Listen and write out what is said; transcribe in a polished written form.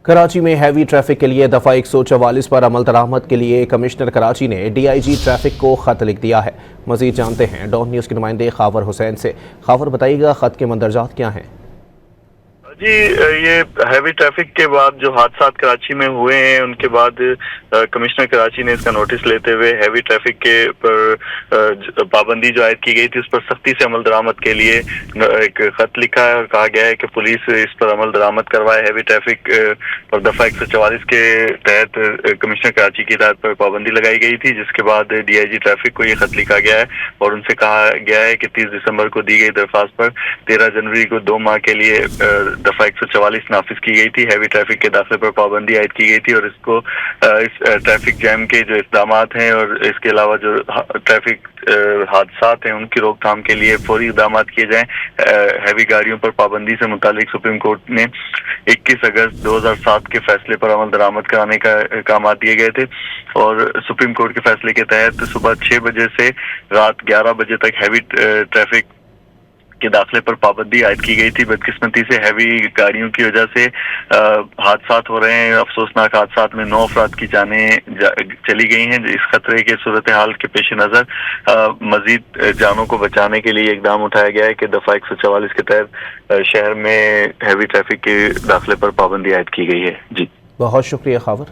کراچی میں heavy traffic کے لیے دفعہ 144 پر عمل درآمد کے لیے کمشنر کراچی نے ڈی آئی جی ٹریفک کو خط لکھ دیا ہے۔ مزید جانتے ہیں ڈان نیوز کے نمائندے خاور حسین سے۔ خاور، بتائیے گا خط کے مندرجات کیا ہیں؟ جی، یہ ہیوی ٹریفک کے بعد جو حادثات کراچی میں ہوئے ہیں ان کے بعد کمشنر کراچی نے اس کا نوٹس لیتے ہوئے ہیوی ٹریفک کے پر پابندی جو عائد کی گئی تھی اس پر سختی سے عمل درآمد کے لیے ایک خط لکھا ہے اور کہا گیا ہے کہ پولیس اس پر عمل درآمد کروائے۔ ہیوی ٹریفک پر دفعہ 144 کے تحت کمشنر کراچی کی ہدایت پر پابندی لگائی گئی تھی، جس کے بعد ڈی آئی جی ٹریفک کو یہ خط لکھا گیا ہے اور ان سے کہا گیا ہے کہ 30 دسمبر کو دی گئی درخواست پر 13 جنوری کو 2 ماہ کے لیے دفعہ 144 نافذ کی گئی تھی۔ ہیوی ٹریفک کے داخلے پر پابندی عائد کی گئی تھی اور اس کو اس ٹریفک جیم کے جو اقدامات ہیں اور اس کے علاوہ جو ٹریفک حادثات ہیں ان کی روک تھام کے لیے فوری اقدامات کیے جائیں۔ ہیوی گاڑیوں پر پابندی سے متعلق سپریم کورٹ نے 21 اگست 2007 کے فیصلے پر عمل درآمد کرانے کا احکامات دیے گئے تھے اور سپریم کورٹ کے فیصلے کے تحت صبح 6 بجے سے رات 11 بجے تک ہیوی ٹریفک کے داخلے پر پابندی عائد کی گئی تھی۔ بدقسمتی سے ہیوی گاڑیوں کی وجہ سے حادثات ہو رہے ہیں۔ افسوسناک حادثات میں 9 افراد کی جانیں چلی گئی ہیں۔ اس خطرے کے صورتحال کے پیش نظر مزید جانوں کو بچانے کے لیے اقدام اٹھایا گیا ہے کہ دفعہ 144 کے تحت شہر میں ہیوی ٹریفک کے داخلے پر پابندی عائد کی گئی ہے۔ جی، بہت شکریہ خاور۔